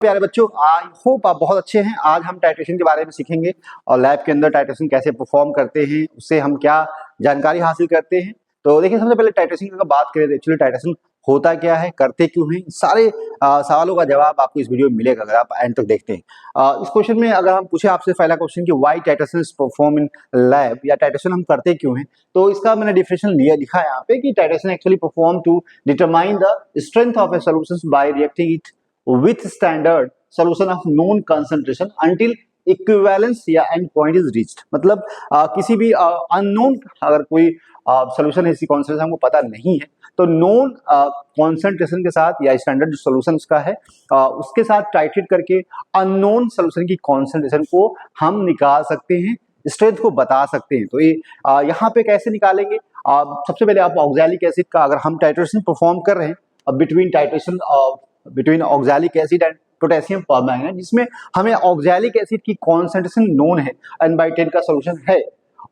प्यारे बच्चों, I hope आप बहुत अच्छे हैं। आज हम टाइट्रेशन के बारे में सीखेंगे और लैब के अंदर टाइट्रेशन कैसे परफॉर्म करते हैं, उससे हम क्या जानकारी हासिल करते हैं। तो देखिए, सबसे पहले टाइट्रेशन की बात करें तो एक्चुअली टाइट्रेशन होता क्या है, करते क्यों हैं, सारे सवालों का जवाब आपको इस वीडियो में मिलेगा अगर आप एंड तक देखते हैं। इस क्वेश्चन में अगर हम पूछे आपसे पहला क्वेश्चन कि why titration is perform in lab, या टाइट्रेशन हम करते क्यों हैं, तो इसका मैंने डिफिनेशन लिखा है यहाँ पे कि titration actually perform to determine the strength of a solution by reacting it with standard solution of known concentration until equivalence या end point is reached। मतलब किसी भी अननोन अगर कोई सोल्यूशन है, इसी कॉन्सेंट्रेशन हमको पता नहीं है, तो नोन कॉन्सेंट्रेशन के साथ या स्टैंडर्ड जो सोल्यूशन उसका है उसके साथ टाइट्रेट करके अननोन सोल्यूशन की कॉन्सेंट्रेशन को हम निकाल सकते हैं, स्ट्रेंथ को बता सकते हैं। तो ये यहाँ पे कैसे निकालेंगे? सबसे पहले आप ऑक्सैलिक एसिड का अगर हम टाइट्रेशन परफॉर्म कर रहे हैं between oxalic acid and potassium permanganate, जिसमें हमें ऑक्सैलिक एसिड की कॉन्सेंट्रेशन नोन है, n/10 का सोल्यूशन है,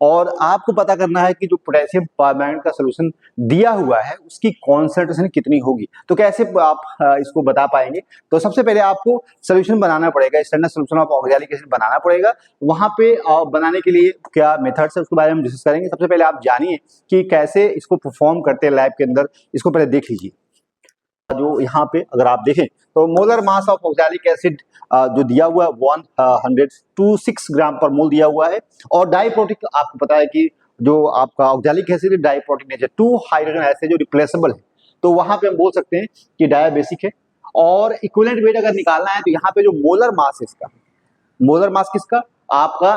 और आपको पता करना है कि जो पोटेशियम परमैंगनेट का सोल्यूशन दिया हुआ है उसकी कॉन्सेंट्रेशन कितनी होगी। तो कैसे आप इसको बता पाएंगे? तो सबसे पहले आपको सोल्यूशन बनाना पड़ेगा, standard solution of oxalic acid बनाना पड़ेगा। वहां पे बनाने के लिए क्या मेथड्स है उसके बारे में डिस्कस करेंगे। सबसे पहले आप जानिए कि कैसे इसको परफॉर्म करते हैं लैब के अंदर, इसको पहले देख लीजिए। जो यहाँ पे अगर आप देखें तो molar mass of oxalic acid जो दिया हुआ है 126 ग्राम पर मोल दिया हुआ है, और डाइप्रोटिक आपको पता है कि जो आपका oxalic acid diprotic nature, 2 hydrogen ऐसे जो रिप्लेसेबल है, तो वहां पे हम बोल सकते हैं कि डायबेसिक है। और इक्विवेलेंट वेट अगर निकालना है तो यहाँ पे जो मोलर मास है इसका, मोलर मास किसका, आपका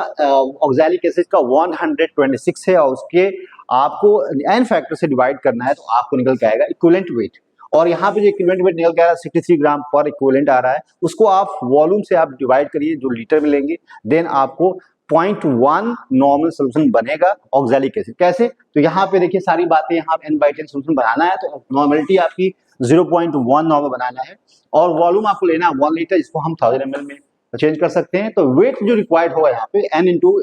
ऑक्सैलिक एसिड का 126 है, और उसके आपको n फैक्टर से डिवाइड करना है तो आपको निकल के आएगा इक्विवेलेंट वेट। और यहाँ पे जो इक्विवेलेंट वेट निकल के आ रहा है 63 ग्राम पर इक्विवेलेंट आ रहा है, उसको आप वॉल्यूम से आप डिवाइड करिए जो लीटर में लेंगे, देन आपको 0.1 नॉर्मल सोल्यूशन बनेगा ऑक्सैलिक एसिड। कैसे? तो यहाँ पे देखिए सारी बातें, यहाँ n/10 सोल्यूशन बनाना है तो नॉर्मलिटी आपकी 0.1 नॉर्मल बनाना है, और वॉल्यूम आपको लेना है 1 लीटर, इसको हम 1000 ml में चेंज कर सकते हैं। तो वेट जो रिक्वायर्ड होगा यहाँ पे n into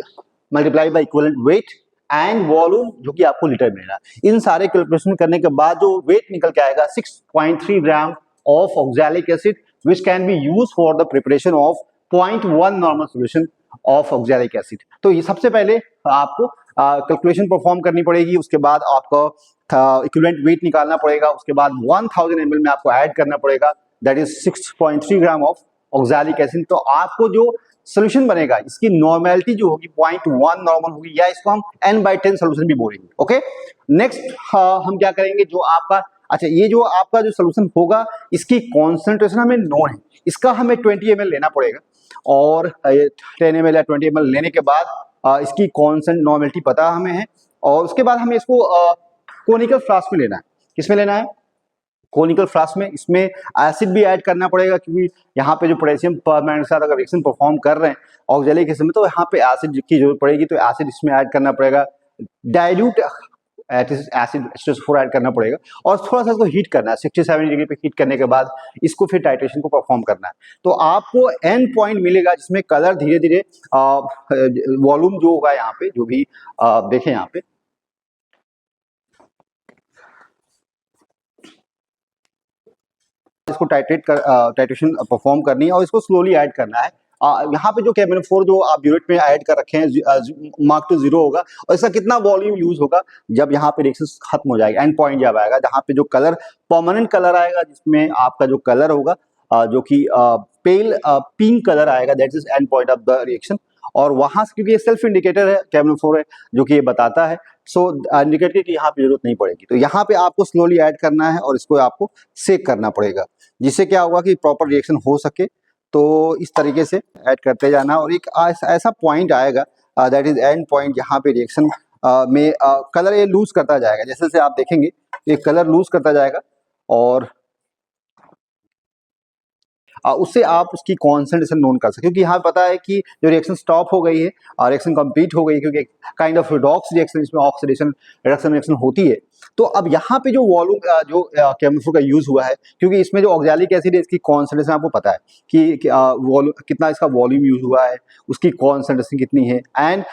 multiply by equivalent weight and volume जो कि आपको लीटर मिलेगा। इन सारे कैलकुलेशन करने के बाद जो वेट निकल के आएगा 6.3 gram of oxalic acid which can be use for the preparation of 0.1 normal solution of oxalic acid. तो ये सबसे पहले आपको कैलकुलेशन परफॉर्म करनी पड़ेगी, उसके बाद आपको इक्विवेलेंट वेट निकालना पड़ेगा, उसके बाद 1000 ml में आपको ऐड करना पड़ेगा, that is 6.3 gram of oxalic acid. तो आपको जो सोल्यूशन बनेगा इसकी नॉर्मेलिटी जो होगी 0.1 नॉर्मल होगी, या इसको हम n/10 सोल्यूशन भी बोलेंगे। ओके, नेक्स्ट हम क्या करेंगे, जो आपका अच्छा ये जो आपका जो सोल्यूशन होगा इसकी कॉन्सेंट्रेशन हमें नोन है, इसका हमें 20 ml लेना पड़ेगा, और 10 ml या 20 ml लेने के बाद इसकी कॉन्सेंट नॉर्मेलिटी पता हमें है, और उसके बाद हमें इसको कोनिकल फ्लास्क में लेना है। किसमें लेना है? कोनिकल फ्लास्क में। इसमें एसिड भी ऐड करना पड़ेगा, क्योंकि यहाँ पे जो पोटेशियम परमैंगनेट के साथ अगर रिएक्शन परफॉर्म कर रहे हैं ऑक्सैलिक एसिड में, तो यहाँ पे एसिड की जरूरत पड़ेगी, तो एसिड इसमें ऐड करना पड़ेगा, डाइल्यूट एसिड H2SO4 ऐड करना पड़ेगा, और थोड़ा सा इसको हीट करना है 67 डिग्री पे हीट करने के बाद इसको फिर टाइट्रेशन को परफॉर्म करना है। तो आपको एंड पॉइंट मिलेगा जिसमें कलर धीरे धीरे वॉल्यूम जो होगा यहाँ पे, जो भी देखें यहाँ पे इसको टाइट्रेशन परफॉर्म करनी है और इसको स्लोली ऐड करना है। यहाँ पे जो KMnO4 जो आप ब्यूरेट में ऐड कर रखे हैं मार्क टू 0 होगा, और इसका कितना वॉल्यूम यूज होगा जब यहाँ पे रिएक्शन खत्म हो जाएगा, एंड पॉइंट जब आएगा जहाँ पे जो कलर परमानेंट कलर आएगा, जिसमें आपका जो कलर होगा जो कि पेल पिंक कलर आएगा, that is and point of the reaction. और वहां से, क्योंकि ये सेल्फ इंडिकेटर है, KMnO4 है जो कि ये बताता है, सो इंडिकेटर की यहाँ पे जरूरत नहीं पड़ेगी। तो यहाँ पे आपको स्लोली ऐड करना है और इसको आपको सेक करना पड़ेगा, जिससे क्या होगा कि प्रॉपर रिएक्शन हो सके। तो इस तरीके से ऐड करते जाना, और एक ऐसा पॉइंट आएगा दैट इज एंड पॉइंट, जहाँ पे रिएक्शन में कलर ये लूज करता जाएगा। जैसे जैसे आप देखेंगे ये कलर लूज करता जाएगा, और उससे आप उसकी कॉन्सेंट्रेशन नोन कर सकते, क्योंकि यहाँ पता है कि जो रिएक्शन स्टॉप हो गई है और रिएक्शन कंप्लीट हो गई है, क्योंकि काइंड ऑफ रिडॉक्स रिएक्शन, इसमें ऑक्सीडेशन रिडक्शन रिएक्शन होती है। तो अब यहाँ पे जो वॉल्यूम जो KMnO4 का यूज हुआ है, क्योंकि इसमें जो ऑक्सैलिक एसिड है इसकी कॉन्सेंट्रेशन आपको पता है कि कितना इसका वॉल्यूम यूज हुआ है, उसकी कॉन्सेंट्रेशन कितनी है, एंड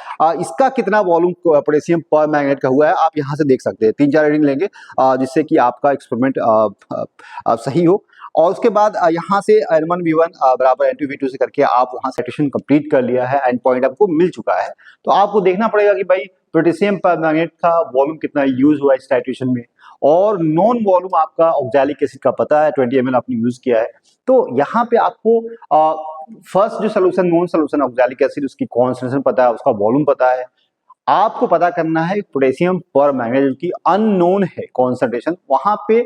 इसका कितना वॉल्यूम पोटेशियम परमैंगनेट का हुआ है, आप यहाँ से देख सकते हैं। 3-4 रीडिंग लेंगे जिससे कि आपका एक्सपेरिमेंट सही हो। और उसके बाद यहाँ से N1V1 बराबर N2V2 से करके आप वहाँ टाइट्रेशन कंप्लीट कर लिया है, एंड पॉइंट आपको मिल चुका है। तो आपको देखना पड़ेगा कि भाई पोटेशियम परमैंगनेट का वॉल्यूम कितना यूज हुआ इस टाइट्रेशन में, और नॉन वॉल्यूम आपका ऑक्सैलिक एसिड का पता है 20 ml आपने यूज किया है। तो यहाँ पे आपको फर्स्ट जो solution non solution oxalic acid उसकी कॉन्सेंट्रेशन पता है, उसका वॉल्यूम पता है। आपको पता करना है पोटेशियम परमैंगनेट की अननोन है कॉन्सेंट्रेशन, वहां पे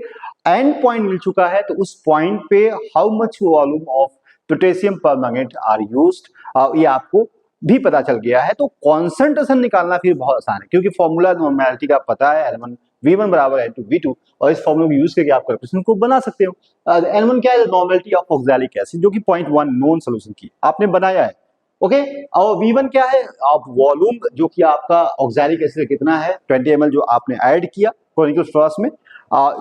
एंड पॉइंट मिल चुका है, तो उस पॉइंट पे how much volume of potassium permanganate are used ये आपको भी पता चल गया है। तो कॉन्सेंट्रेशन निकालना फिर बहुत आसान है, क्योंकि फॉर्मूला नॉर्मेलिटी का पता है N1V1 बराबर N2V2, और इस फॉर्मूला को यूज करके आप कैलकुलेशन को बना सकते हो। N1 क्या है, नॉर्मेलिटी ऑफ ऑक्सैलिक एसिड, जो कि 0.1 नॉन सोल्यूशन की आपने बनाया है। ओके और V1 क्या है, आप वॉल्यूम जो कि आपका ऑक्सैलिक एसिड कितना है 20 ml जो आपने ऐड किया क्रोनिकल फ्लास्क में,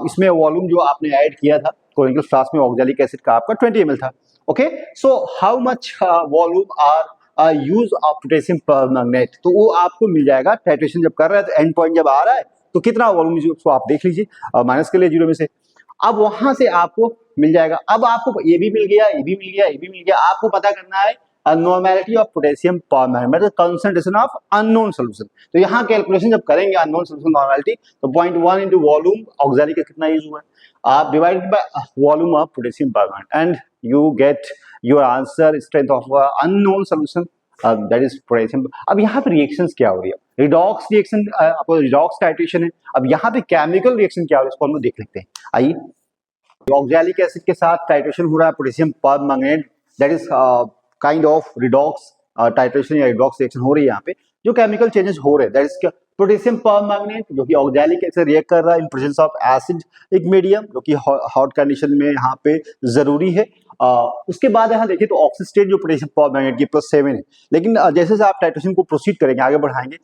इसमें वॉल्यूम जो आपने ऐड किया था क्रोनिकल फ्लास्क में ऑक्सैलिक एसिड का आपका 20 ml था। Okay so how much volume are use of potassium permanganate, तो वो आपको मिल जाएगा टाइट्रेशन जब कर रहे हैं, तो एंड पॉइंट जब आ रहा है तो कितना वॉल्यूम उसको आप देख लीजिए, माइनस कर लिए 0 में से। अब वहां से आपको मिल जाएगा, अब आपको ये भी मिल गया, ये भी मिल गया, ये भी मिल गया, आपको पता करना है normality of potassium permanganate concentration of unknown solution. तो यहाँ कैलकुलेशन जब करेंगे अननोन सोल्यूशन नॉर्मेलिटी, तो 0.1 इंटू वॉल्यूम ऑक्सैलिक का कितना यूज हुआ है, आप divided by volume of potassium permanganate, and you get your answer strength of unknown solution that is potassium. अब यहाँ पे रिएक्शंस क्या हो रही है, रिडॉक्स रिएक्शन, आपको रिडॉक्स टाइट्रेशन है। अब यहाँ पे केमिकल रिएक्शन क्या हो रही है, इसको हम लोग देख लेते हैं। आइए, ऑक्सैलिक एसिड के साथ टाइट्रेशन हो रहा है potassium permanganate, that is kind of redox titration या रिडॉक्स रिएक्शन हो रही है यहाँ पे। जो केमिकल चेंजेस हो रहे हैं दैट इज पोटेशियम परमैंगनेट जो कि ऑक्सैलिक एसिड रिएक्ट कर रहा है इन प्रेजेंस ऑफ एसिड एक मीडियम, जो कि हॉट कंडीशन में यहाँ पे जरूरी है। उसके बाद यहाँ देखिए तो ऑक्सी स्टेट जो पोटेशियम परमैंगनेट की +7 है, लेकिन जैसे जैसे आप टाइट्रेशन को प्रोसीड करेंगे, आगे बढ़ाएंगे,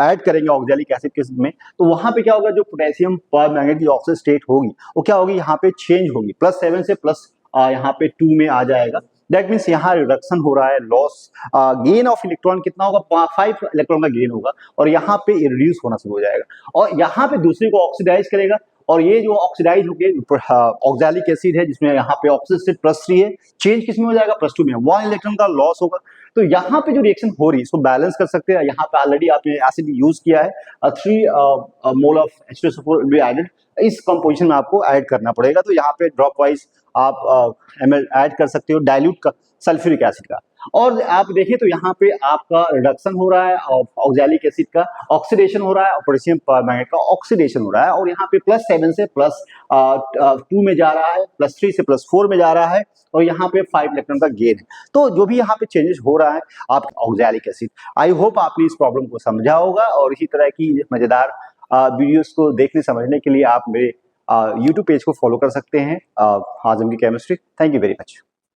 ऐड करेंगे ऑक्सैलिक एसिड के में, तो वहां पे क्या होगा, जो पोटेशियम परमैंगनेट की ऑक्सी स्टेट होगी वो क्या होगी, यहाँ पे चेंज होगी, +7 से प्लस यहाँ पे 2 में आ जाएगा। दैट मीन्स यहाँ रिडक्शन हो रहा है, लॉस गेन ऑफ इलेक्ट्रॉन कितना होगा, 5 इलेक्ट्रॉन का गेन होगा, और यहाँ पे रिड्यूस होना शुरू हो जाएगा, और यहाँ पे दूसरे को ऑक्सीडाइज करेगा, और ये जो ऑक्सीडाइज होकर ऑक्सैलिक एसिड है जिसमें यहाँ पे ऑक्सीजन +3 है, चेंज किसमें हो जाएगा, +2 में, 1 इलेक्ट्रॉन का लॉस होगा। तो यहाँ पे जो रिएक्शन हो रही है इसको बैलेंस कर सकते हैं। यहाँ पे ऑलरेडी आपने एसिड यूज किया है, 3 mole of H2SO4 will be added, इस कंपोजिशन में आपको ऐड करना पड़ेगा। तो यहाँ पे ड्रॉप वाइज आप ml ऐड कर सकते हो डाइल्यूट का सल्फ्यूरिक एसिड का, और आप देखिए तो यहाँ पे आपका रिडक्शन हो रहा है ऑक्सैलिक एसिड का, ऑक्सीडेशन हो रहा है, पोटेशियम परमैंगनेट का ऑक्सीडेशन हो रहा है, और यहाँ पे +7 से +2 में जा रहा है, +3 से +4 में जा रहा है, और यहाँ पे 5 इलेक्ट्रॉन का गेन है। तो जो भी यहाँ पे चेंजेस हो रहा है आप ऑक्सैलिक एसिड, आई होप आपने इस प्रॉब्लम को समझा होगा, और इसी तरह की मजेदार वीडियोस को देखने समझने के लिए आप मेरे YouTube पेज को फॉलो कर सकते हैं, आजम की chemistry. Thank you very much.